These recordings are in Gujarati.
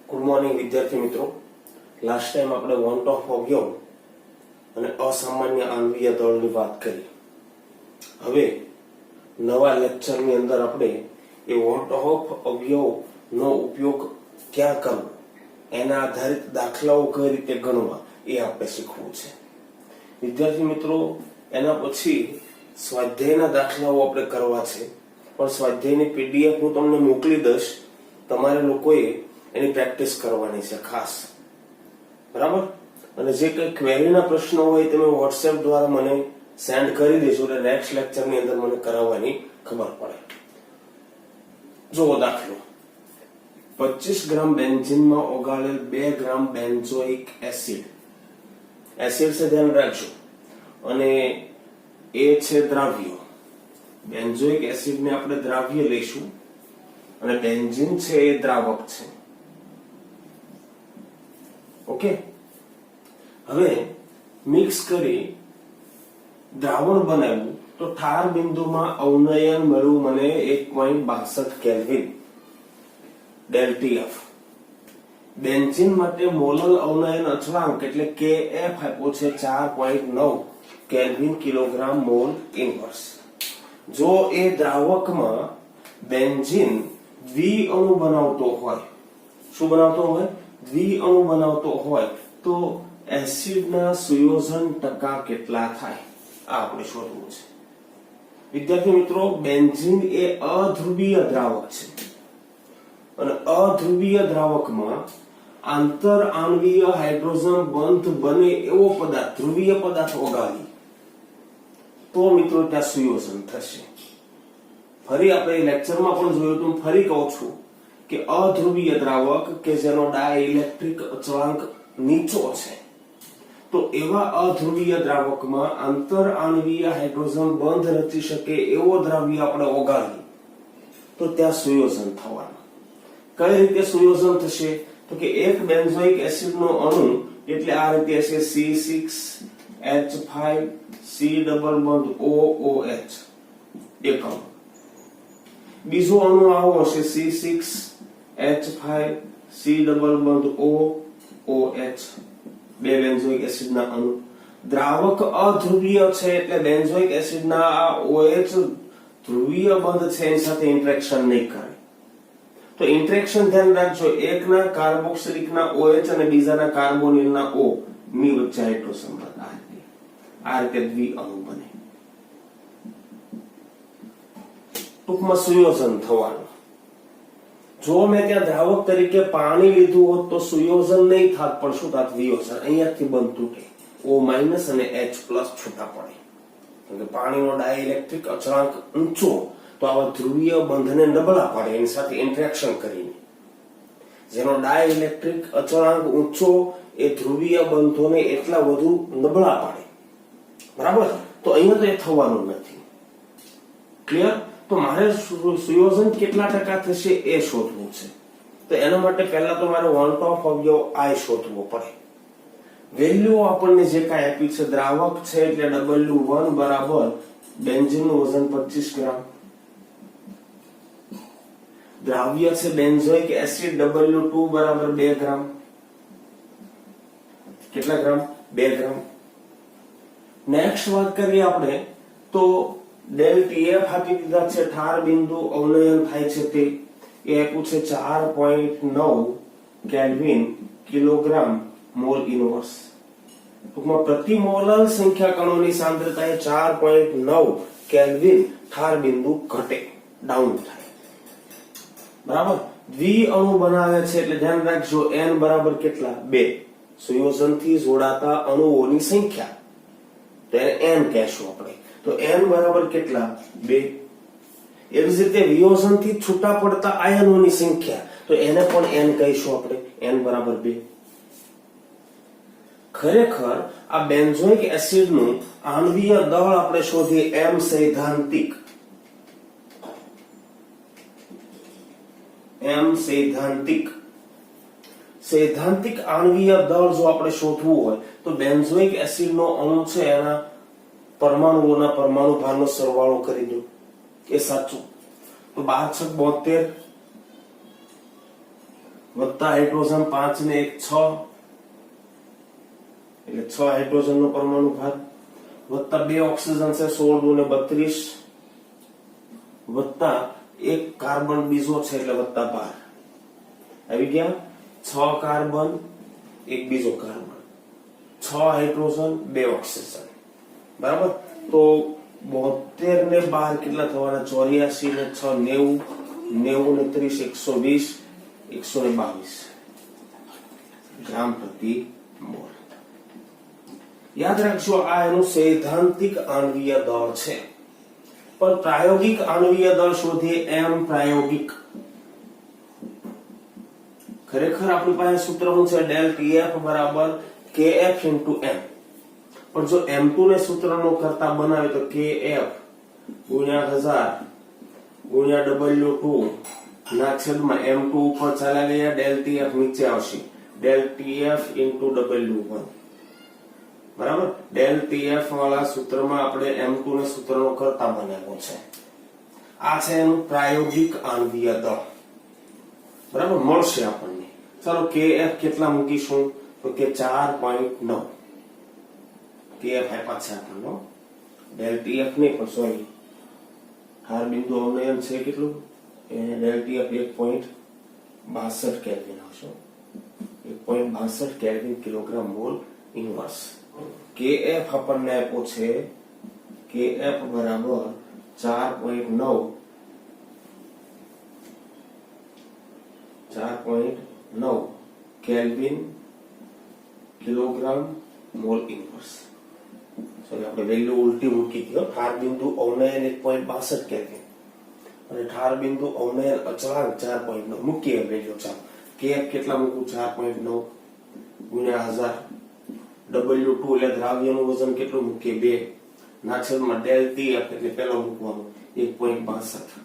ગુડ મોર્નિંગ વિદ્યાર્થી મિત્રો. લાસ્ટ ટાઈમ આપણે વોન્ટ ઓફ અવયવ અને અસામાન્ય આણ્વીય દળની વાત કરી. હવે નવા લેક્ચરની અંદર આપણે એ વોન્ટ ઓફ અવયવનો ઉપયોગ ક્યાં કરવો, એના આધારિત દાખલાઓ કઈ રીતે ગણવા એ આપણે શીખવું છે. વિદ્યાર્થી મિત્રો, એના પછી સ્વાધ્યાયના દાખલાઓ આપણે કરવા છે, પણ સ્વાધ્યાયની પીડીએફ હું તમને મોકલી દઈશ. તમારે લોકોએ એની પ્રેક્ટિસ કરવાની છે ખાસ, બરાબર? અને જે કઈ ક્વેરીના પ્રશ્નો હોય તમે વોટ્સએપ દ્વારા મને સેન્ડ કરી દેજો એટલે નેક્સ્ટ લેક્ચરની અંદર મને કરાવવાની ખબર પડે. જો દાખલો, 25 ગ્રામ બેન્ઝીનમાં ઓગાળેલ 2 ગ્રામ બેન્ઝોઇક એસિડ છે, ધ્યાન રાખજો, અને એ છે દ્રાવ્ય. બેન્ઝોઇક એસિડને આપણે દ્રાવ્ય લઈશું અને બેન્ઝીન છે એ દ્રાવક છે. ઓકે, હવે મિક્સ કરી દ્રાવણ બનાવ્યું તો ઠાર બિંદુમાં અવનયન મળ્યું મને 1.62 કેલ્વિન ડેલ્ટીએફ. બેન્ઝીન માટે મોલલ અવનયન અચળાંક એટલે KF આપ્યો છે 4.9 કેલ્વિન કિલોગ્રામ મોલ ઇનવર્સ. જો એ દ્રાવકમાં બેન્ઝીન દ્વિઅણુ બનાવતો હોય, શું બનાવતો હોય? દ્વિઅણુ બનાવતો હોય તો એસિડના સુયોજન ટકા કેટલા થાય આ આપણે શોધવું છે. વિદ્યાર્થી મિત્રો, બેન્ઝીન એ અધ્રુવીય દ્રાવક છે અને અધ્રુવીય દ્રાવકમાં આંતર આણ્વીય હાઇડ્રોજન બંધ બને એવો પદાર્થ, ધ્રુવીય પદાર્થ ઓગાળી તો મિત્રો ત્યાં સુયોજન થશે. ફરી આપણે લેક્ચરમાં પણ જોયું હતું, ફરી કહું છું કે અધ્રુવીય દ્રાવક કે જેનો ડાઇલેક્ટ્રિક અચળાંક નીચો છે, તો એવા અધ્રુવીય દ્રાવકમાં આંતર આણ્વીય હાઇડ્રોજન બંધ રચી શકે એવો દ્રાવ્ય આપણે ઓગાળી તો ત્યાં સુયોજન થવાનું. કઈ રીતે સુયોજન થશે? તો કે એક બેન્ઝોઇક એસિડનો અણુ એટલે આ રીતે હશે C6H5C ડબલ બંધ OOH એક અણુ. બીજો અણુ આવો હશે C6H5C ડબલ બંધ OOH, બે બેન્ઝોઇક એસિડના અણુ. દ્રાવક અધ્રુવીય છે એટલે બેન્ઝોઇક એસિડના આ OH ધ્રુવીય બંધ છે એની સાથે ઇન્ટરેક્શન નહીં કરે. તો ઇન્ટરેક્શન ધ્યાન રાખજો, એકના કાર્બોક્સિલિકના OH અને બીજાના કાર્બોનિલના O ની વચ્ચે હાઇડ્રોજન બંધ આ રીતે દ્વિઅણુ બને. ટૂંકમાં સુયોજન થવાનું. જો મેં ત્યાં દ્રાવક તરીકે પાણી લીધું હોત તો સુયોજન નહીં થાત, પણ શું થાત? વિયોજન. અહીંયાથી બંધ તૂટે, O માઇનસ અને H પ્લસ છૂટા પડે. કેમ કે પાણીનો ડાઇલેક્ટ્રિક અચળાંક ઊંચો તો આવા ધ્રુવીય બંધને નબળા પાડે એની સાથે ઇન્ટરેક્શન કરીને. જેનો ડાઇલેક્ટ્રિક અચળાંક ઊંચો એ ધ્રુવીય બંધોને એટલા વધુ નબળા પાડે, બરાબર? તો અહીંયા તો એ થવાનું નથી. ક્લિયર? તો મારે સુયોજન કેટલા ટકા થશે એ શોધવું છે. તો એના માટે પહેલા તો મારે વોન્ટ ઓફ અવયવ I શોધવો પડે. વેલ્યુ આપણને જે કાંઈ આપી છે, દ્રાવક છે એટલે W1 બરાબર બેન્ઝીનનું વજન 25 ગ્રામ, દ્રાવ્ય છે બેન્ઝોઇક એસિડ W2 બરાબર 2 ગ્રામ. કેટલા ગ્રામ? 2 ગ્રામ. નેક્સ્ટ વાત કરીએ આપણે તો ડેલ્ટીએફ આપી દીધા છે, ઠાર બિંદુ અવનયન થાય છે તે એ આપ્યું છે 4.9 કેલ્વિન કિલોગ્રામ મોલ ઇનવર્સ. ટૂંકમાં પ્રતિ મોલર સંખ્યા કણોની સાંદ્રતા એ 4.9 કેલ્વિન ઠાર બિંદુ ઘટે, ડાઉન થાય, બરાબર? દ્વિઅણુ બનાવે છે એટલે ધ્યાન રાખજો n બરાબર કેટલા? 2. સુયોજનથી જોડાતા અણુઓની સંખ્યા તો એને n કહેશું આપણે. તો n બરાબર કેટલા? 2. એવી જ રીતે વિયોજનથી છૂટા પડતા આયનોની સંખ્યા તો એને પણ n કહીશું આપણે, n બરાબર 2. ખરેખર આ બેન્ઝોઇક એસિડનું આણ્વીય દળ આપણે શોધીએ m સૈદ્ધાંતિક. સૈદ્ધાંતિક આણ્વીય દળ જો આપણે શોધવું હોય તો બેન્ઝોઇક એસિડનો અણુ છે એના પરમાણુઓના પરમાણુ ભારનો સરવાળો કરી દો, એ સાચું. તો 12 × 6 = 72 વત્તા હાઇડ્રોજન 5 ને 1 6 એટલે 6 હાઇડ્રોજન નો પરમાણુ ભાર, વત્તા 2 ઓક્સિજન છે 16 દુ ને 32, વત્તા એક કાર્બન બીજો છે એટલે વત્તા 12 આવી ગયા. 6 કાર્બન એક બીજો કાર્બન, 6 હાઇડ્રોજન 2 ઓક્સિજન, બરાબર. તો 72 ને 12 કેટલા થવાના? 84 ને 6 90, 90 ને 30 120, 122 ગ્રામ પ્રતિ મોલ. યાદ રાખજો આ એનું સૈદ્ધાંતિક આણ્વીય દળ છે, પણ પ્રાયોગિક આણ્વીય દળ શોધીએ એમ પ્રાયોગિક. ખરેખર આપણી પાસે સૂત્ર શું છે? ડેલ ટીએફ બરાબર કેએફ ઇન્ટુ એમ. પણ જો M2 ને સૂત્રનો કરતા બનાવે તો KF ગુણ્યા 1000 ગુણ્યા W2 ના છેદમાં M2 ઉપર ચાલ્યા ગયા, ડેલ TF નીચે આવશે, ડેલ TF ઇન્ટુ W1, બરાબર. ડેલ TF વાળા સૂત્રમાં આપણે M2 ને સૂત્રનો કરતા બનાવ્યો છે. આ છે એનું પ્રાયોગિક આણ્વીય દળ, બરાબર. મળશે આપણને. ચાલો KF કેટલા મૂકીશું? તો કે 4.9 KF આપ્યા છે આપણને. ડેલ TF નહીં પણ સોરી, હાર બિંદુ અવનયન છે કેટલું? એને ડેલ TF 1.62 કેલ્વિન આવશે, 1.62 kelvin kilogram mall inverse. KF આપણને આપ્યો છે, KF બરાબર 4.9 kelvin kilogram mall inverse. Sorry, આપણે વેલ્યુ ઉલટી મૂકી દીધો. ઠાર બિંદુ અવનયન 1.62 કેલ્વિન અને ઠાર બિંદુ અવનયન અચળાંક 4.9 મૂકીએ વેલ્યુ. ચાલો KF કેટલા મૂકું? 4.9 ગુણ્યા 1000, W2 એટલે દ્રાવ્યનું વજન કેટલું મૂકીએ? 2 ના છેદમાં ડેલ TF એટલે પેલો મૂકવાનું 1.62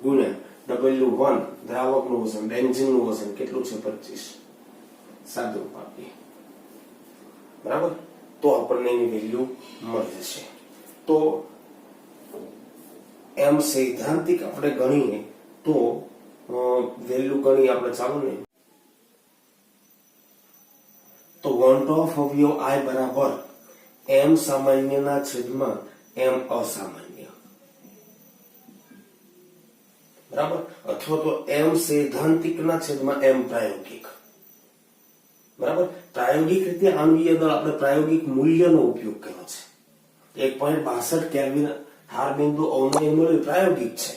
ગુણ્યા W1 દ્રાવકનું વજન, બેન્ઝીનનું વજન કેટલું છે? 25. સાદું આપીએ, બરાબર. તો આપણને એની વેલ્યુ મળી જશે. તો એમ સૈદ્ધાંતિક આપણે ગણીએ તો વેલ્યુ ગણી આપણે, ચાલો ને. તો વોન્ટ ઓફ અવયવ I બરાબર M સામાન્યના છેદમાં M અસામાન્ય, બરાબર. અથવા તો M સૈદ્ધાંતિકના છેદમાં M પ્રાયોગિક, બરાબર. પ્રાયોગિક રીતે આણ્વીય દળ આપણે પ્રાયોગિક મૂલ્યનો ઉપયોગ કર્યો છે. 1.62 કેલ્વિન ઠાર બિંદુ અવનયન મૂલ્ય પ્રાયોગિક છે,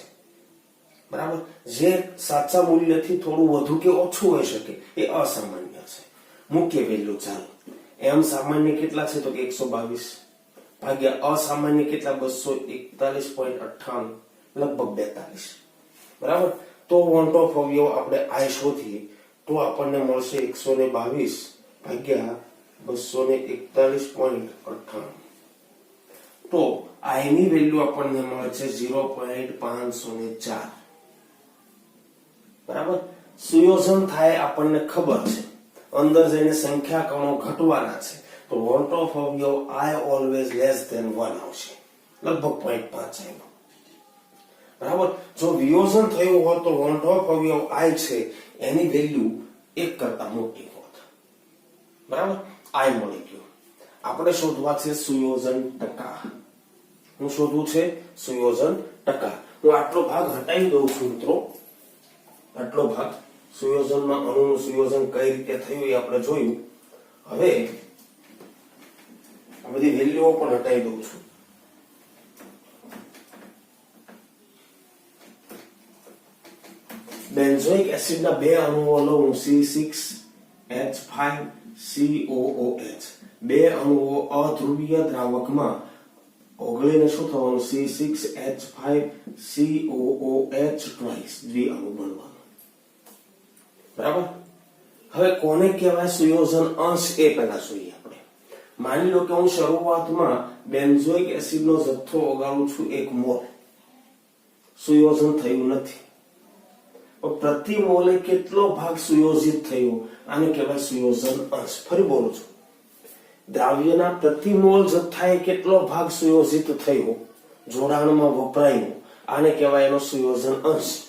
બરાબર. જે સાચા મૂલ્યથી થોડું વધુ કે ઓછું હોઈ શકે એ અસામાન્ય છે. મુખ્ય વેલ્યુ ચાલો. M સામાન્ય કેટલા છે? તો કે 122 ભાગ્યા અસામાન્ય કેટલા? 241.98 લગભગ 42, બરાબર. તો વોન્ટ ઓફ અવયવ આપણે I શોધીએ તો આપણને મળશે 122 ભાગ્યા 241.98. તો I ની વેલ્યુ આપણને મળે છે 0.504, બરાબર. સુયોજન થાય આપણને ખબર છે, અંદર જઈને સંખ્યા કણો ઘટવાના છે, તો વોન્ટ ઓફ અવયવ I ઓલવેઝ લેસ ધેન 1 આવશે, લગભગ 0.5 આવ્યો, બરાબર. જો વિયોજન થયું હોત તો વોન્ટ ઓફ અવયવ I છે એની વેલ્યુ 1 કરતા મોટી હોત, બરાબર. I મળી ગયો. આપણે શોધવા છે સુયોજન ટકા. હું શોધવું છે સુયોજન ટકા. હું આટલો ભાગ હટાવી દઉં છું મિત્રો. આટલો ભાગ સુયોજનમાં અણુનું સુયોજન કઈ રીતે થયું એ આપણે જોયું. હવે આ બધી વેલ્યુઓ પણ હટાવી દઉં છું. બેન્ઝોઇક એસિડના બે અણુઓ લઉં, C6H5COOH. બે અણુઓ અધ્રુવીય દ્રાવકમાં ઓગળીને શું થવાનું? C6H5COOH ટ્વાઇસ દ્વિઅણુ બનવાનું, બરાબર. હવે કોને કહેવાય સુયોજન અંશ એ પહેલા જોઈએ આપણે. માની લો કે હું શરૂઆતમાં બેન્ઝોઇક એસિડનો જથ્થો ઓગાળું છું 1 મોલ, સુયોજન થયું નથી. પ્રતિ મોલે કેટલો ભાગ સુયોજિત થયો? આને કહેવાય સુયોજન અંશ. ફરી બોલું છું, દ્રાવ્યના પ્રતિ મોલ જથ્થાએ કેટલો ભાગ સુયોજિત થયો, જોડાણમાં વપરાયો, આને કહેવાય એનો સુયોજન અંશ.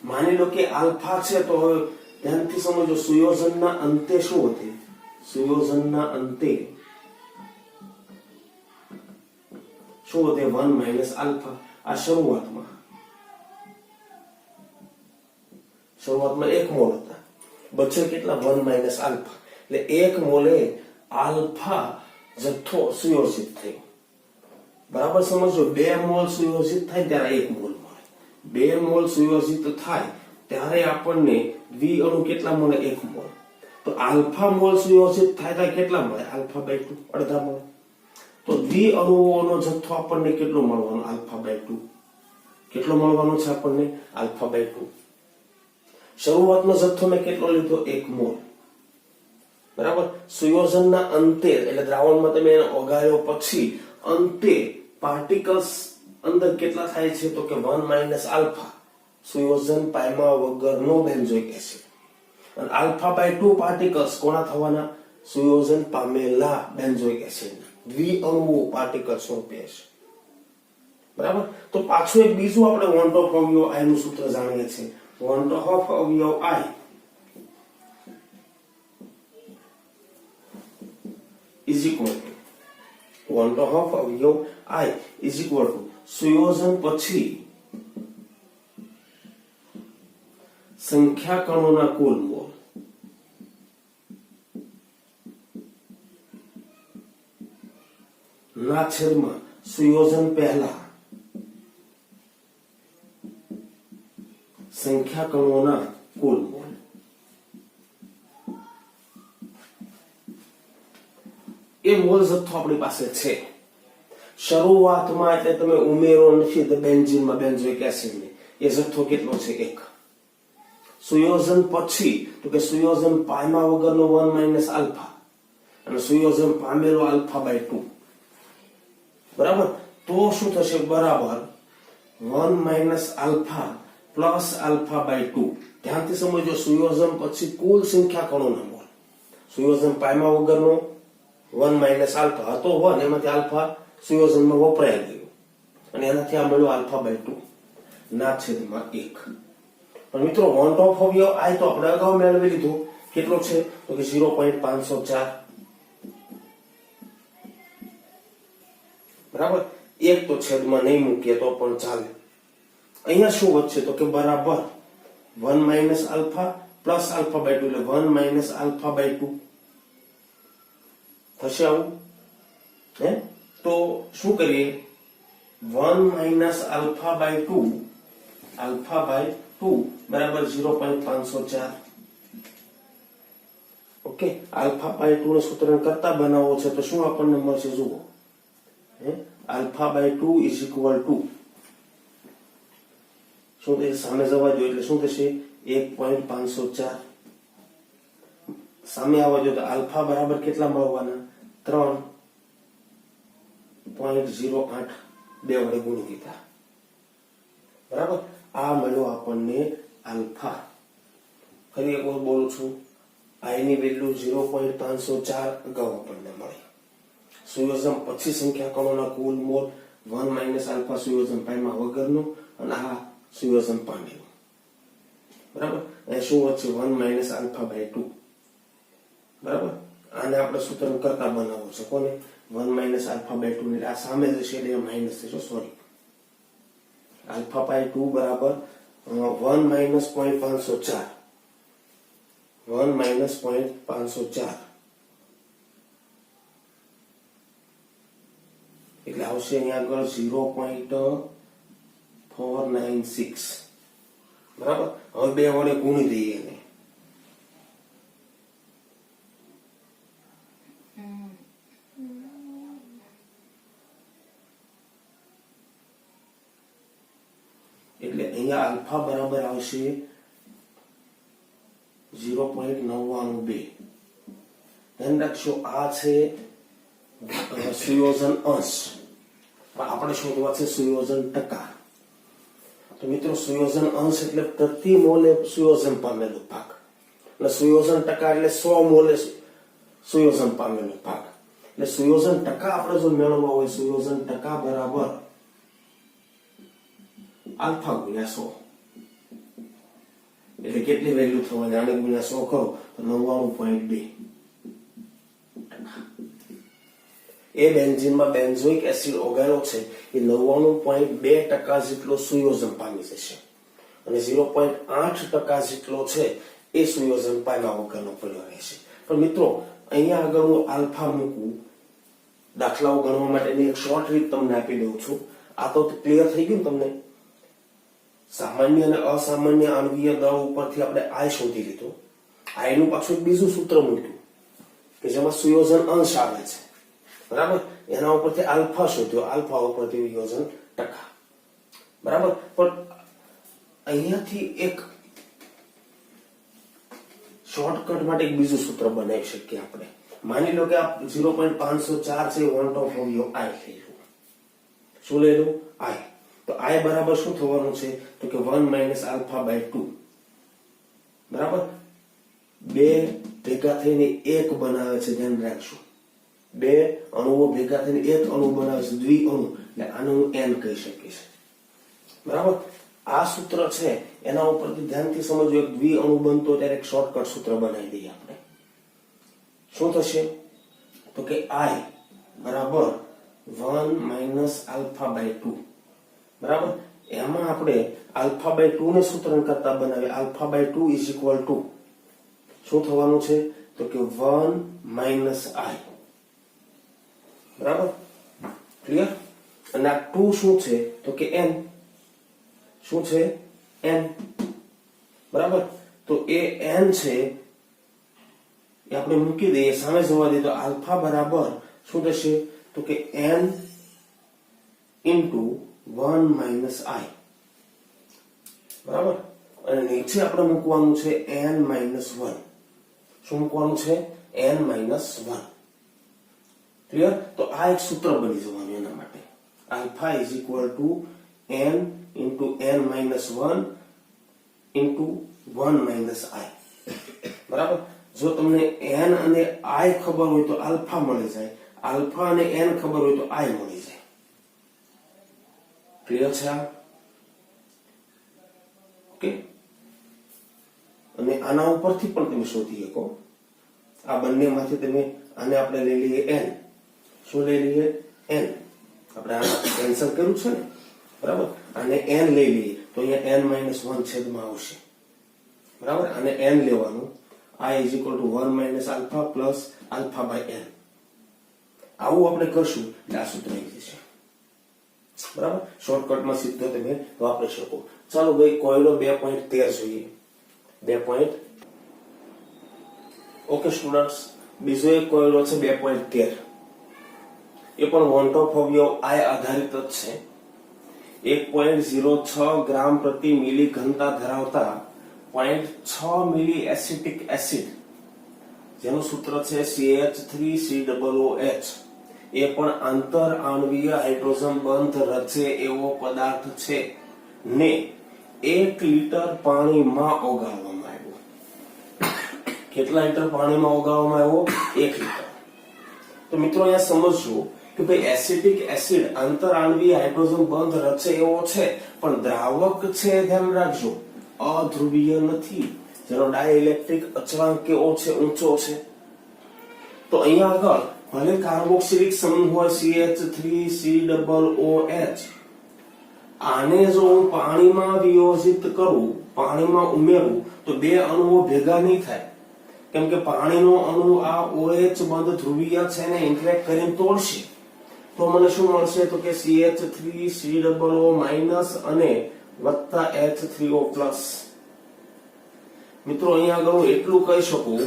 માની લો કે આલ્ફા છે તો હવે ધ્યાનથી સમજો, સુયોજનના અંતે શું વધે? સુયોજનના અંતે શું વધે? 1 માઇનસ આલ્ફા. આ શરૂઆતમાં 1 મોલ હતા, બચે કેટલા? 1 માઇનસ આલ્ફા. એટલે 1 મોલે આલ્ફા જથ્થો સુયોજિત થયો. બરાબર સમજો, 2 મોલ સુયોજિત થાય ત્યારે 1 મોલ મળે. 2 મોલ સુયોજિત થાય ત્યારે આપણને દ્વિઅણુ કેટલા મળે? 1 મોલ. તો આલ્ફા મોલ સુયોજિત થાય ત્યારે કેટલા મળે? આલ્ફા બાય 2, અડધા મળે. તો દ્વિઅણુઓનો જથ્થો આપણને કેટલો મળવાનો? Alpha by 2. કેટલો મળવાનો છે આપણને? Alpha by 2. શરૂઆતનો જથ્થો મેં કેટલો લીધો? 1 મોલ. બરાબર. સુયોજનના અંતે એટલે દ્રાવણમાં તમે એને ઓગાળ્યો પછી અંતે પાર્ટિકલ્સ અંદર કેટલા થાય છે? તો કે 1 માઇનસ આલ્ફા, સુયોજન પાયમા વગરનો બેન્ઝોઇક એસિડ. અને આલ્ફા બાય 2 પાર્ટિકલ્સ કોના થવાના? સુયોજન પામેલા બેન્ઝોઇક એસિડ, દ્વિઅણુઓ પાર્ટિકલ્સ રૂપે છે. બરાબર. તો પાછું એક બીજું આપણે વોન્ટ ઓફ અવયવ આઈ નું સૂત્ર જાણીએ છીએ. વોન્ટ ઓફ અવયવ આઈ is equal to want of અવયવ આઈ is equal to સુયોજન પછી સંખ્યા કણોના કુલ મોલ ના છેદમાં સુયોજન પહેલા સંખ્યા કણોના કુલ મોલ. એ મોલ જથ્થો આપણી પાસે છે. શરૂઆતમાં એટલે તમે ઉમેરો નથી બેન્ઝીનમાં બેન્ઝોઇક એસિડને, એ જથ્થો કેટલો છે? 1. સુયોજન પછી તો કે સુયોજન પામ્યા વગરનો 1 માઇનસ આલ્ફા અને સુયોજન પામેલો આલ્ફા બાય 2. બરાબર. તો શું થશે? બરાબર 1 minus alpha plus alpha by 2. ધ્યાનથી સમજો, સુયોજન પછી કુલ સંખ્યા કણોના મોલ. સુયોજન પામ્યા વગરનો 1 માઇનસ આલ્ફા હતો 1, એમાંથી આલ્ફા સુયોજનમાં વપરાઈ ગયો અને એનાથી આ મળ્યો આલ્ફા બાય 2 ના છેદમાં 1. પણ મિત્રો, વોન્ટ ઓફ અવયવ આઈ તો આપણે અગાઉ મેળવી લીધું. કેટલો છે? તો કે 0.504. બરાબર. 1 તો છેદમાં નહીં મૂકીએ તો પણ ચાલે. અહીંયા શું વધશે? તો કે બરાબર 1 minus alpha plus alpha by 2 એટલે 1 માઇનસ આલ્ફા બાય 2 થશે. આવું હે તો શું કરીએ? 1 માઇનસ આલ્ફા બાય 2 બરાબર 0.504. ઓકે. આલ્ફા બાય 2 નું સૂત્ર કરતા બનાવવો છે તો શું આપણને મળશે? જુઓ, alpha by 2 is equal to શું થશે? સામે જવા દો એટલે શું થશે? 1.504. સામે આવવા દો તો આલ્ફા બરાબર કેટલા મળવાના? 3.08 બે વડે ગુણી દીધા. બરાબર. આ મળ્યો આપણને આલ્ફા. ફરી એક વાર બોલું છું, આઈ ની વેલ્યુ 0.504 અગાઉ આપણને મળી. સુયોજન પછી સંખ્યા કણોના કુલ મોલ 1 માઇનસ આલ્ફા સુયોજન પામ્યા વગરનું અને આ સુયોજન પામેલું. બરાબર. અહીં શું વધશે? 1 માઇનસ આલ્ફા બાય 2. બરાબર. આને આપણે સૂત્ર કરતા બનાવવું છે. કોને? 1 માઇનસ આલ્ફા બાય 2 એટલે આ સામે જશે એટલે માઇનસ થશે. સોરી, આલ્ફા બાય 2 બરાબર 1 માઇનસ 0.504. 1 માઇનસ 0.504 એટલે આવશે અહીંયા આગળ 0.496. બરાબર. હવે બે વડે ગુણી દઈએ એને. એટલે અહીંયા આલ્ફા બરાબર આવશે 0.992. ધ્યાન રાખશો, આ છે સુયોજન અંશ, પણ આપણે શોધવા છે સુયોજન ટકા. તો મિત્રો, સુયોજન અંશ એટલે પ્રતિ મોલે સુયોજન પામેલો ભાગ અને સુયોજન ટકા એટલે 100 મોલે સુયોજન પામેલો ભાગ. એટલે સુયોજન ટકા આપણે જો મેળવવા હોય, સુયોજન ટકા બરાબર આલ્ફા ગુણ્યા 100. એટલે કેટલી વેલ્યુ થવાની? આને ગુણ્યા 100 કરો તો 99.2. એ બેન્ઝીનમાં બેન્ઝોઇક એસિડ ઓગાળ્યો છે એ 99.2% જેટલો સુયોજન પામી જશે અને 0.8% જેટલો છે એ સુયોજન પામ્યા વગરનો પડ્યો રહેશે. પણ મિત્રો અહીંયા આગળ હું આલ્ફા મૂકું, દાખલાઓ ગણવા માટેની એક શોર્ટ રીત તમને આપી દઉં છું. આ તો ક્લિયર થઈ ગયું તમને. સામાન્ય અને અસામાન્ય આણ્વીય દળ ઉપરથી આપણે આઈ શોધી લીધું. આઈ નું પાછું એક બીજું સૂત્ર મૂક્યું કે જેમાં સુયોજન અંશ આવે છે, બરાબર? એના ઉપરથી આલ્ફા શોધ્યો, આલ્ફા ઉપરથી વિયોજન ટકા, બરાબર? પણ અહીંયાથી એક શોર્ટકટ માટે એક બીજું સૂત્ર બનાવી શકીએ આપણે. માની લો કે આ 0.504 છે, વોન્ટ ઓફ ઓવિયો આઈ લઈ લો. શું લઈ લો? આઈ. તો આઈ બરાબર શું થવાનું છે? તો કે 1 - α/2, બરાબર? બે ભેગા થઈને એક બનાવે છે, ધ્યાન રાખજો. બે અણુઓ ભેગા થઈને એક અણુ બનાવે છે, દ્વિઅણુ. એટલે આને હું n કહી શકીશ, બરાબર? આ સૂત્ર છે એના ઉપરથી ધ્યાનથી સમજો. એક દ્વિઅણુ બનતો ત્યારે એક શોર્ટકટ સૂત્ર બનાવી દઈએ આપણે. શું થશે? તો કે I બરાબર 1 - α/2, બરાબર? એમાં આપણે α/2 ને સૂત્રણ કરતા બનાવીએ. α/2 = શું થવાનું છે? તો કે 1 - I, બરાબર? ક્લિયર? અને આ 2 શું છે? તો કે n. શું છે? n, બરાબર? તો એ n છે એ આપણે મૂકી દઈએ, સામે જવા દઈએ. તો આલ્ફા બરાબર શું થશે? તો કે n × 1 - I, બરાબર? અને નીચે આપણે મૂકવાનું છે n - 1. શું મૂકવાનું છે? n - 1. ક્લિયર? તો આ એક સૂત્ર બની જવાનું એના માટે. આલ્ફા = n × n - 1 × 1 - I, બરાબર? જો તમને n અને I ખબર હોય તો આલ્ફા મળી જાય, આલ્ફા અને n ખબર હોય તો I મળી જાય. ક્લિયર છે? ઓકે. અને આના ઉપરથી પણ તમે શોધી શકો. આ બંનેમાંથી તમે આને આપણે લઈ લઈએ n. શું લઈ લઈએ? n. આપણે આ કેન્સલ કર્યું છે ને, બરાબર? આને n લઈ લઈએ તો અહીંયા n - 1 છેદમાં આવશે, બરાબર? આને n લેવાનું. I = 1 - α plus α/n. આવું આપણે કરશું એટલે આ સૂત્ર આવી જશે, બરાબર? શોર્ટકટમાં સીધો તમે વાપરી શકો. ચાલો ભાઈ, કોયલો 2.13 જોઈએ. 2. ઓકે સ્ટુડન્ટ્સ, બીજો એક કોયલો છે 2.13. એ પણ વોન્ટ ઓફ ઓવિયો આઈ આધારિત જ છે. 1.06 ગ્રામ પ્રતિ મિલી ઘનતા ધરાવતા 0.6 મિલી એસિટિક એસિડ, જેનું સૂત્ર છે CH3COOH, એ પણ આંતર આણ્વીય હાઇડ્રોજન બંધ રચે એવો પદાર્થ છે ને 1 લિટર પાણીમાં ઓગાળવામાં આવ્યો. કેટલા લિટર પાણીમાં ઓગાળવામાં આવ્યો? 1 લિટર. તો મિત્રો અહીંયા સમજજો કે ભાઈ એસિટિક એસિડ આંતર આણ્વીય હાઇડ્રોજન બંધ રચે એવો છે, પણ દ્રાવક છે, ધ્યાન રાખજો, અધ્રુવીય નથી, જેનો ડાઇલેક્ટ્રિક અચળાંક કેવો છે? ઊંચો છે. તો અહીંયા આગળ ભલે કાર્બોક્સિલિક સમૂહ હોય CH3COOH, આને જો હું પાણીમાં વિયોજિત કરું, પાણીમાં ઉમેરું, તો બે અણુઓ ભેગા નહીં થાય, કેમ કે પાણીનો અણુ આ OH બંધ ધ્રુવીય છે ને ઇન્ટરેક્ટ કરીને તોડશે. તો મને શું મળશે? તો કે CH3COO- અને વત્તા H3O+. મિત્રો અહીંયા આગળ હું એટલું કહી શકું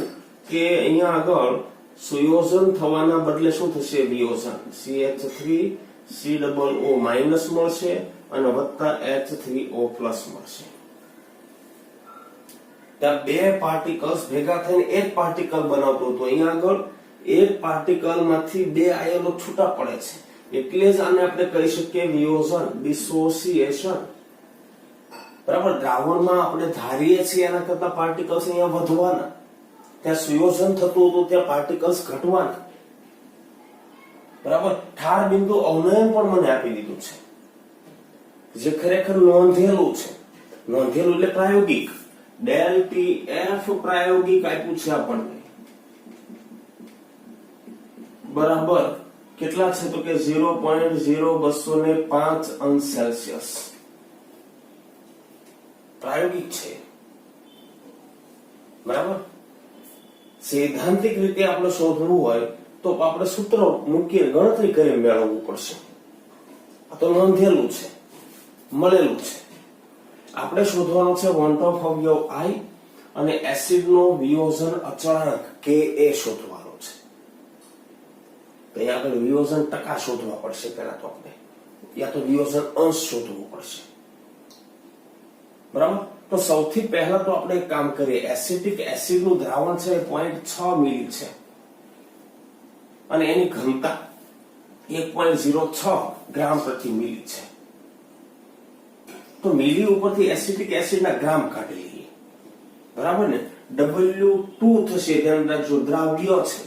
કે અહીંયા આગળ સુયોજન થવાના બદલે શું થશે? વિયોજન. CH3COO- મળશે અને વત્તા H3O+ મળશે. ત્યાં બે પાર્ટિકલ્સ ભેગા થઈને એક પાર્ટિકલ બનાવતો હતો. અહીંયા આગળ એક પાર્ટિકલ માંથી બે આયનો છૂટા પડે છે, એટલે જ આને આપણે કહી શકીએ વિયોજન, ડિસોસિએશન. બરાબર? દ્રાવણમાં આપણે ધારીએ છીએ એના કરતા પાર્ટિકલ્સ અહીંયા વધવાના. ત્યાં સુયોજન થતું હતું, ત્યાં પાર્ટિકલ્સ ઘટવાના. બરાબર? ઠાર બિંદુ અવનયન પણ મને આપી દીધું છે, જે ખરેખર નોંધેલું છે. નોંધેલું એટલે પ્રાયોગિક. ડેલ ટી એફ પ્રાયોગિક આપ્યું છે આપણને, બરાબર કેટલા છે તો કે 0.0205 અંશ સેલ્સિયસ પ્રાયોગિક છે, બરાબર. સૈદ્ધાંતિક રીતે આપણે શોધવું હોય તો આપણે સૂત્ર મૂકીને ગણતરી કરી મેળવવું પડશે. આ તો નોંધેલું છે, મળેલું છે. આપણે શોધવાનું છે વોન્ટ ઓફ અવયવ I અને એસિડનો વિયોજન અચળાંક Ka શોધવાનો છે. તો અહીંયા આપણે વિયોજન ટકા શોધવા પડશે પહેલા તો આપણે, યા તો વિયોજન અંશ શોધવું પડશે, બરાબર. તો સૌથી પહેલા તો આપણે એક કામ કરીએ, એસિટિક એસિડનું દ્રાવણ છે 0.6 મિલી છે અને એની ઘનતા 1.06 ગ્રામ પ્રતિ મિલી છે. તો મિલી ઉપરથી એસિટિક એસિડના ગ્રામ કાઢી લઈએ, બરાબર ને. W2 થશે, ધ્યાન રાખજો દ્રાવ્ય છે,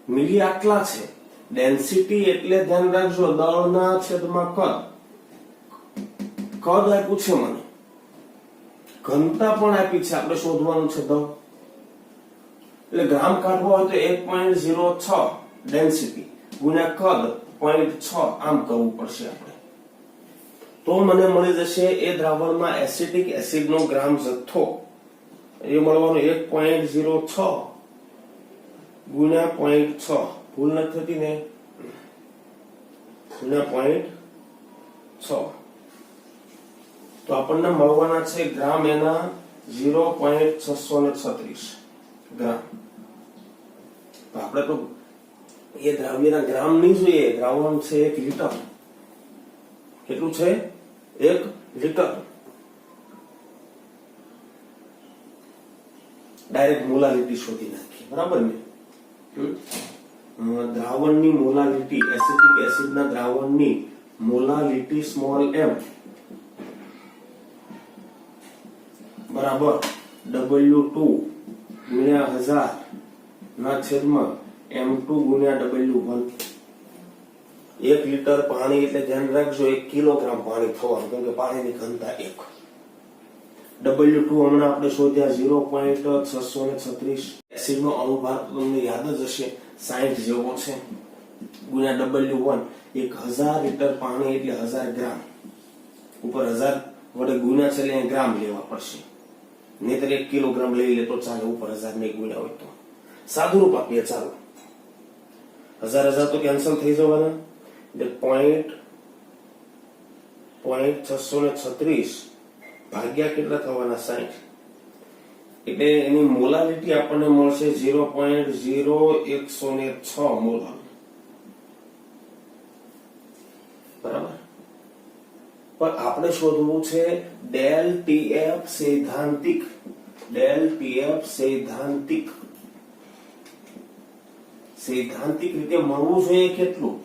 મિલી આટલા છે. ડેન્સિટી એટલે ધ્યાન રાખજો દળના છેદમાં કદ, કદ આપ્યું છે મને, ઘનતા પણ આપી છે, આપણે શોધવાનું છે દળ. એટલે ગ્રામ કાઢવો હોય તો 1.06 ડેન્સિટી ગુણ્યા કદ 0.6 આમ કરવું પડશે આપણે. તો મને મળી જશે એ દ્રાવણમાં એસિટિક એસિડનો ગ્રામ જથ્થો એ મળવાનો 1.06 ગુણ્યા 0.6, ભૂલ નથી થતી ને, ગુણ્યા 0.6. તો આપણને મળવાના છે ગ્રામ એના 0.636 ગ્રામ. તો આપણે તો એ દ્રાવ્યના ગ્રામ નહીં જોઈએ, દ્રાવણ છે 1 લીટર. કેટલું છે? 1 લીટર. ડાયરેક્ટ મોલાલિટી શોધી નાખીએ, બરાબર ને. દ્રાવણની મોલાલિટી, એસિટિક એસિડના દ્રાવણની મોલાલિટી સ્મોલ m બરાબર W2 ગુણ્યા 1000 ના છેદમાં M2 ગુણ્યા W1. 1 લીટર પાણી એટલે ધ્યાન રાખજો 1 કિલોગ્રામ પાણી થવાનું, કેમ કે પાણીની ઘનતા 1. W2 હમણાં આપણે શોધ્યા 0.636. એસિડનો અણુભાર તમને યાદ જ હશે 60 જેવો છે, ગુણ્યા W1. 1000 લીટર પાણી એટલે 1000 ગ્રામ, ઉપર 1000 વડે ગુણ્યા છે એટલે ગ્રામ લેવા પડશે, નહીતર 1 કિલોગ્રામ લઈ લે તો ચાલે, ઉપર 1000 ને ગુણ્યા હોય તો. સાદું રૂપ આપીએ, ચાલો 1000 તો કેન્સલ થઈ જવાના, એટલે 0.636 ભાગ્યા કેટલા થવાના 60, એટલે એની મોલાલિટી આપણને મળશે 0.0106 મોલાર, બરાબર. પણ આપણે શોધવું છે ડેલ ટીએફ સૈદ્ધાંતિક, ડેલ ટીએફ સૈદ્ધાંતિક. સૈદ્ધાંતિક રીતે મળવું જોઈએ કેટલું?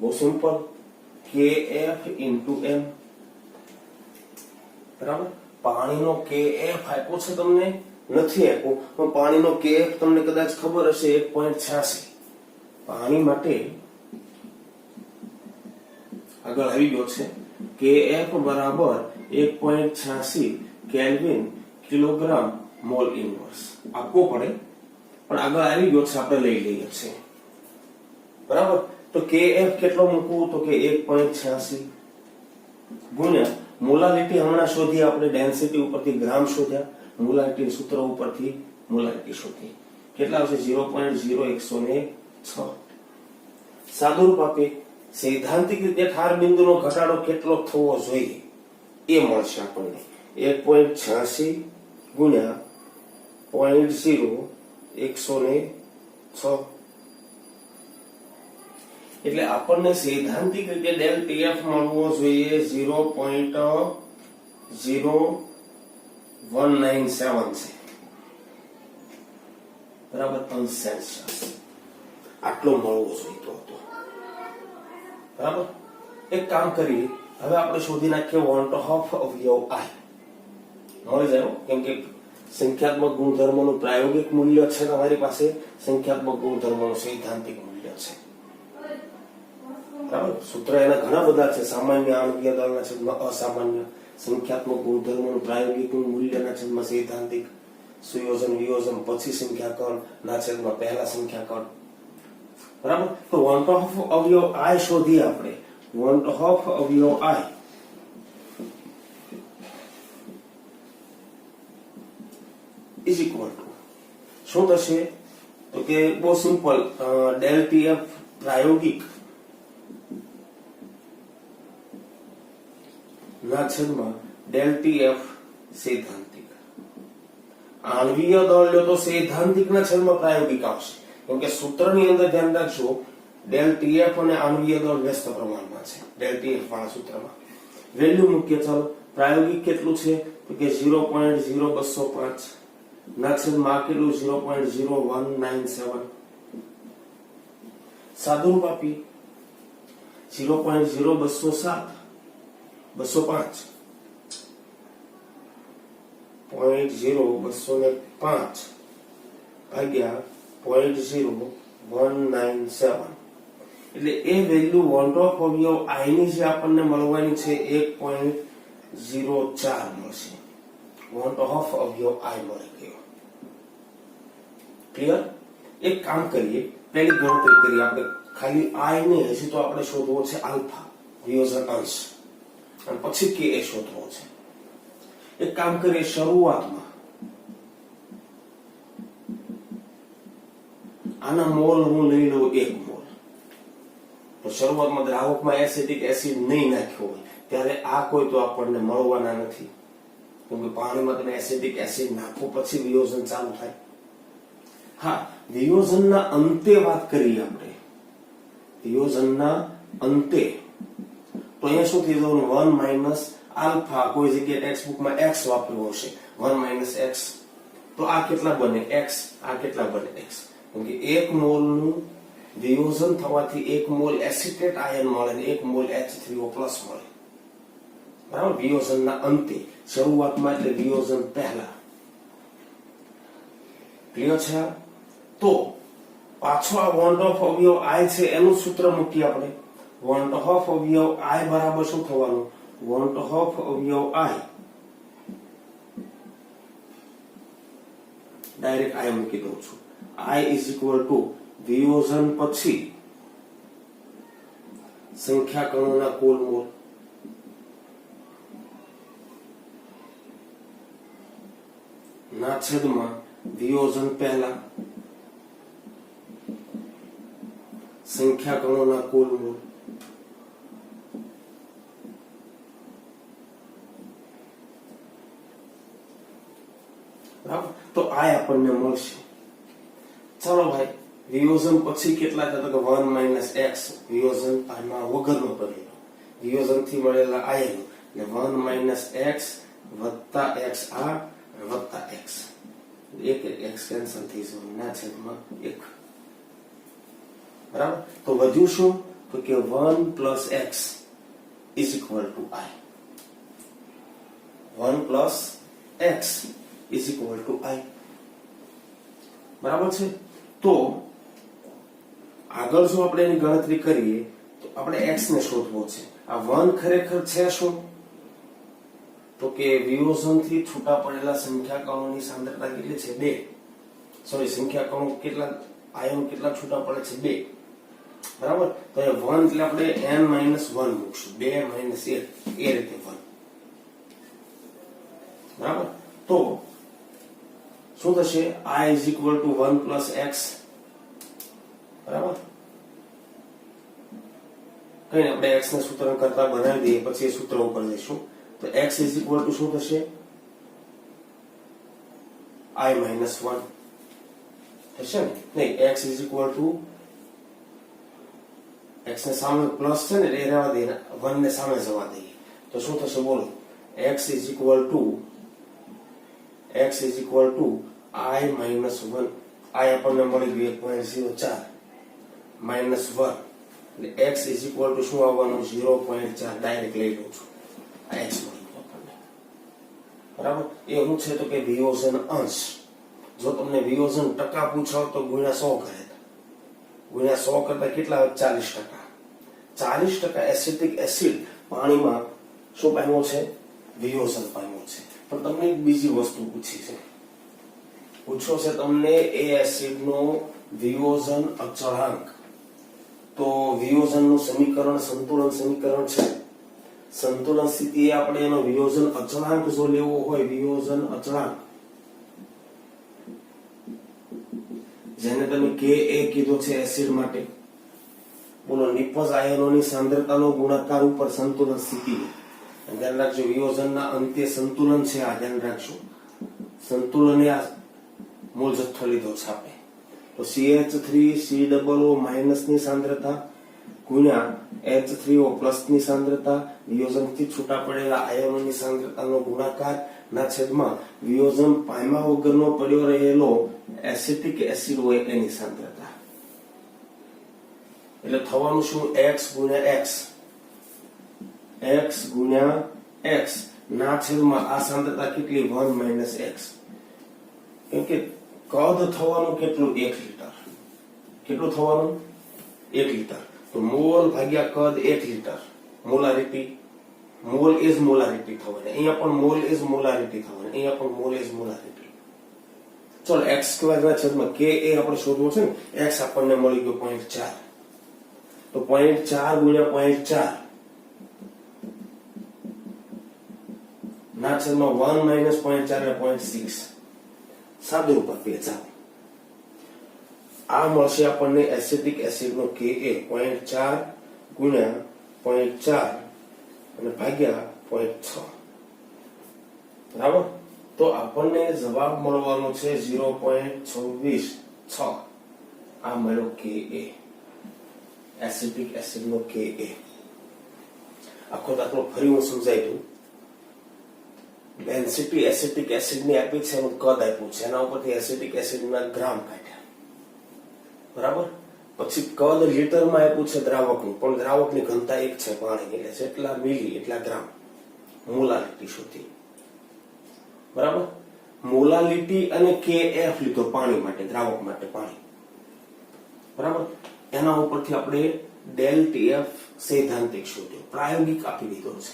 બહુ સિમ્પલ, KF into M, બરાબર. પાણીનો KF આપ્યો છે તમને, નથી આપ્યો પણ પાણીનો KF તમને કદાચ ખબર હશે 1.86. પાણી માટે આગળ આવી ગયો છે KF બરાબર 1.86 કેલ્વિન કિલોગ્રામ મોલ ઇન્વર્સ આપવો પડે, પણ આગળ આવી ગયો છે, આપણે લઈ લઈએ છીએ, બરાબર. તો KF કેટલો મૂકવું તો કે 1.86 ગુણ્યા મોલાલિટી હમણાં શોધી આપણે, ડેન્સિટી ઉપરથી ગ્રામ શોધ્યા, મોલાલિટી સૂત્ર ઉપરથી મોલાલિટી શોધી, કેટલા આવશે 0.0106. સાદું રૂપ આપીએ, સૈદ્ધાંતિક રીતે ઠાર બિંદુનો ઘટાડો કેટલો થવો જોઈએ એ મળશે આપણને 1.86 ગુણ્યા 0.0106. એટલે આપણને સૈદ્ધાંતિક રીતે ડેલ ટીએફ મળવો જોઈએ 0.0197 છે, બરાબર, અંશ સેલ્સિયસ. આટલો મળવો જોઈતો હતો, બરાબર. એક કામ કરીએ, હવે આપણે શોધી નાખીએ વોન્ટ ઓફ અવયવ I. મળી જાય, કેમ કે સંખ્યાત્મક ગુણધર્મોનું પ્રાયોગિક મૂલ્ય છે તમારી પાસે, સંખ્યાત્મક ગુણધર્મોનું સૈદ્ધાંતિક મૂલ્ય છે, બરાબર. સૂત્ર એના ઘણા બધા છે, સામાન્ય, આણ્વીય દળના છેદમાં અસામાન્ય, સંખ્યાત્મક ગુણધર્મોનું પ્રાયોગિક મૂલ્યના છેદમાં સૈદ્ધાંતિક, સુયોજન વિયોજન પછી સંખ્યાકરણ ના છેદમાં પહેલા સંખ્યાકરણ. બરાબર. તો વોન્ટ ઓફ અવયવ I શોધીએ આપણે. વોન્ટ ઓફ અવયવ I ઇઝ ઇક્વલ ટુ શું થશે? તો કે બહુ સિમ્પલ, ડેલ TF પ્રાયોગિક ના છેદમાં ડેલ TF સૈદ્ધાંતિક. આણ્વીય દળ લો તો સૈદ્ધાંતિક ના છેદમાં પ્રાયોગિક આવશે, કેમ કે સૂત્રની અંદર ધ્યાન રાખજો ડેલ TF અને આણ્વીય દળ વ્યસ્ત પ્રમાણમાં છે ડેલ TF વાળા સૂત્રમાં. વેલ્યુ મૂકીએ. ચાલો પ્રાયોગિક કેટલું છે? તો કે 0.0205 ના છેદમાં કેટલું? 0.0197. સાદુરૂપ આપી 0.0205 0.0205 ભાગ્યા 0.0197 એટલે એ વેલ્યુ વોન્ટ ઓફ અવયવ I ની જે આપણને મળવાની છે 1.04 મળશે. વોન્ટ ઓફ અવયવ I મળી ગયો. ક્લિયર? એક કામ કરીએ, પહેલી ગણતરી કરીએ આપણે. ખાલી I ને હજી તો આપણે શોધવો છે આલ્ફા વિયોજન અંશ, અને પછી કે એ શોધવો છે. એક કામ કરીએ, શરૂઆતમાં આના મોલ હું લઈ લઉં 1 મોલ. તો શરૂઆતમાં દ્રાવકમાં એસિટિક એસિડ નહીં નાખ્યો હોય ત્યારે આ કોઈ તો આપણને મળવાના નથી, કેમ કે પાણીમાં તમે એસિટિક એસિડ નાખો પછી વિયોજન ચાલુ થાય. હા, વિયોજનના અંતે વાત કરીએ આપણે. વિયોજનના અંતે તો અહીંયા શું થઈ જવાનું? 1 માઇનસ આલ્ફા. કોઈ જગ્યાએ ટેક્સ્ટબુકમાં x વાપર્યો હશે, 1 - x. તો આ કેટલા બને? x. આ કેટલા બને? x. કેમ કે 1 મોલનું વિયોજન થવાથી 1 મોલ એસિટેટ આયન મળે અને 1 મોલ H3O+ મળે. બરાબર. વિયોજનના અંતે, શરૂઆતમાં એટલે વિયોજન પહેલા. ક્લિયર છે? તો પાછો આ વોન્ટ ઓફ અવયવ I છે એનું સૂત્ર મૂકીએ આપણે. વોન્ટ ઓફ અવયવ I બરાબર શું થવાનું? વોન્ટ ઓફ અવયવ I ડાયરેક્ટ I મૂકી દઉં છું. I ઇઝ ઇક્વલ ટુ વિયોજન પછી સંખ્યાકણોના કુલ મોલ ના છેદમાં વિયોજન પહેલા સંખ્યાકણોના કુલ મોલ. બરાબર. તો આ આપણને મળશે. ચાલો ભાઈ, વિયોજન પછી કેટલા થતા? 1 - x. વિયોજન આમાં વગરનો બનેલો વિયોજન થી મળેલા આયન એટલે 1 - x વત્તા x આ વત્તા x. એક x કેન્સલ થઈ જશે ના છેદમાં 1. બરાબર. તો વધ્યું શું? તો કે 1 + x is equal two I. 1 + x is equal two I. બરાબર છે. તો આગળ જો આપણે એની ગણતરી કરીએ તો આપણે x ને શોધવો છે. આ 1 ખરેખર છે શું? તો કે વિયોજનથી છૂટા પડેલા સંખ્યાકણોની સાંદ્રતા કેટલી છે? 2. સોરી, સંખ્યાકણો કેટલા, આયનો કેટલા છૂટા પડે છે? 2. બરાબર. તો એ 1 એટલે આપણે n - 1 મૂકશું. 2 - 1 એ રીતે 1. બરાબર. તો શું થશે? I is equal two 1 + x. બરાબર. કઈ આપણે x ને સૂત્ર કરતા બનાવી દઈએ, પછી એ સૂત્ર ઉપર જઈશું. તો x ઇઝ ઇક્વલ ટુ શું થશે? I - 1 થશે ને? નહીં, x is equal two x ને સામે પ્લસ છે ને એ રહેવા દઈએ, 1 ને સામે જવા દઈએ. તો શું થશે બોલો? x is equal two I - 1. I આપણને મળી ગયું 1.04 -1 એટલે x ઇઝ ઇક્વલ ટુ શું આવવાનું? 0.4. ડાયરેક્ટ લઈ લઉં છું. આ x મળી ગયો આપણને. બરાબર. એ શું છે? તો કે વિયોજન અંશ. જો તમને વિયોજન ટકા પૂછાવ તો ગુણ્યા 100 કરે. ગુણ્યા 100 કરતા કેટલા? 40%. 40% એસિટિક એસિડ પાણીમાં શું પામ્યો છે? વિયોજન પામ્યું છે. પણ તમને એક બીજી વસ્તુ પૂછી છે, પૂછો છે તમને એ એસિડનો વિયોજન અચળાંક. તો વિયોજનનું સમીકરણ સંતુલન સમીકરણ છે. સંતુલન સ્થિતિએ આપણે એનો વિયોજન અચળાંક જો લેવો હોય, વિયોજન અચળાંક જેને તમે Ka કીધો છે એસિડ માટે, બોલો નિપજ આયનોની સાંદ્રતાનો ગુણાકાર ઉપર સંતુલન સ્થિતિ. ધ્યાન રાખજો, વિયોજનના અંતે સંતુલન છે, આ ધ્યાન રાખજો. સંતુલન આ મૂળ જથ્થો લીધો છે આપણે. તો CH3COO માઇનસ ની સાંદ્રતા ગુણ્યા H3O પ્લસ ની સાંદ્રતા, વિયોજનથી છૂટા પડેલા આયનોની સાંદ્રતાનો ગુણાકાર ના છેદમાં વિયોજન પામ્યા વગરનો પડ્યો રહેલો એસિટિક એસિડ હોય એની સાંદ્રતા. એટલે થવાનું શું? x ગુણ્યા x ના છેદમાં આ સાંદ્રતા કેટલી? 1 - x. કેમ કે કદ થવાનું કેટલું? 1 લીટર. કેટલું થવાનું? 1 લીટર. તો મોલ ભાગ્યા કદ 1 litre. Molarity, mall is molarity થવાની. અહીંયા પણ મોલ ઇઝ મોલારિટી થવાની. અહીંયા પણ મોલ ઇઝ મોલારિટી. ચલો x² ના છેદમાં Ka આપણે શોધવો છે ને, x આપણને મળી ગયો 0.4. તો 0.4 ગુણ્યા 0.4 ના છેદમાં 1 - 0.4 એટલે 0.6. સાદું રૂપ આપીએ. ચાલો આ મળશે આપણને એસિટિક એસિડનો Ka 0.4 ગુણ્યા 0.4 અને ભાગ્યા 0.6. બરાબર. તો આપણને જવાબ મળવાનો છે 0.246. આ મળ્યો Ka, એસિટિક એસિડનો Ka. આખો દાખલો ફરી હું સમજાઈ દઉં. ડેન્સિટી એસિટિક એસિડની આપી છે, એનું કદ આપ્યું છે, એના ઉપરથી એસિટિક એસિડના ગ્રામ કાઢ્યા. બરાબર. પછી કદ લીટરમાં આપ્યું છે દ્રાવકનું, પણ દ્રાવકની ઘનતા 1 છે પાણીની, એટલે જેટલા મિલી એટલા ગ્રામ. મોલાલિટી શોધી. બરાબર. મોલાલિટી અને Kf લીધો પાણી માટે, દ્રાવક માટે પાણી. બરાબર. એના ઉપરથી આપણે ડેલ Tf સૈદ્ધાંતિક શોધ્યો, પ્રાયોગિક આપી દીધો છે.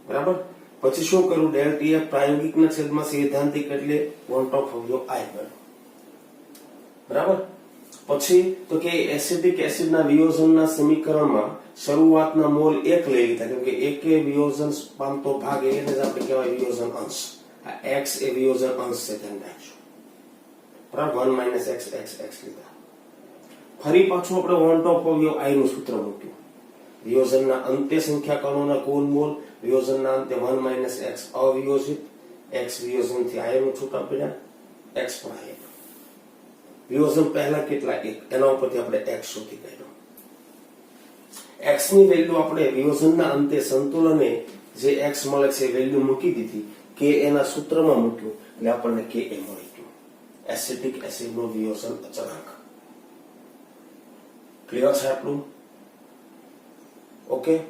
બરાબર. પછી શું કર્યું? ડેલ Tf પ્રાયોગિકના છેદમાં સૈદ્ધાંતિક એટલે 1/i. બરાબર. પછી તો કે એસિટિક એસિડના વિયોજનના સમીકરણમાં શરૂઆતના મોલ 1 લઈ લીધા, કેમ કે એકે વિયોજન પામતો ભાગ એને જ આપણે કહેવાય વિયોજન અંશ. આ x એ વિયોજન અંશ છે, ધ્યાન રાખજો. બરાબર. 1 - x લીધા. ફરી પાછું આપણે 1/i નું સૂત્ર મૂક્યું. વિયોજનના અંતે સંખ્યા કણોના કુલ મોલ, વિયોજનના અંતે 1 - x અવિયોજિત, x વિયોજનથી આયનો છૂટા પડ્યા, x પણ આયન. વિયોજન પહેલા કેટલા? 1. એના ઉપરથી આપણે x શોધી કાઢ્યો. x ની વેલ્યુ આપણે વિયોજનના અંતે સંતુલને જે x મળે છે વેલ્યુ મૂકી દીધી, Ka એના સૂત્રમાં મૂક્યું, એટલે આપણને Ka મળી ગયું. એસિટિક એસિડનો વિયોજન અચળાંક. ક્લિયર છે આટલું? ઓકે.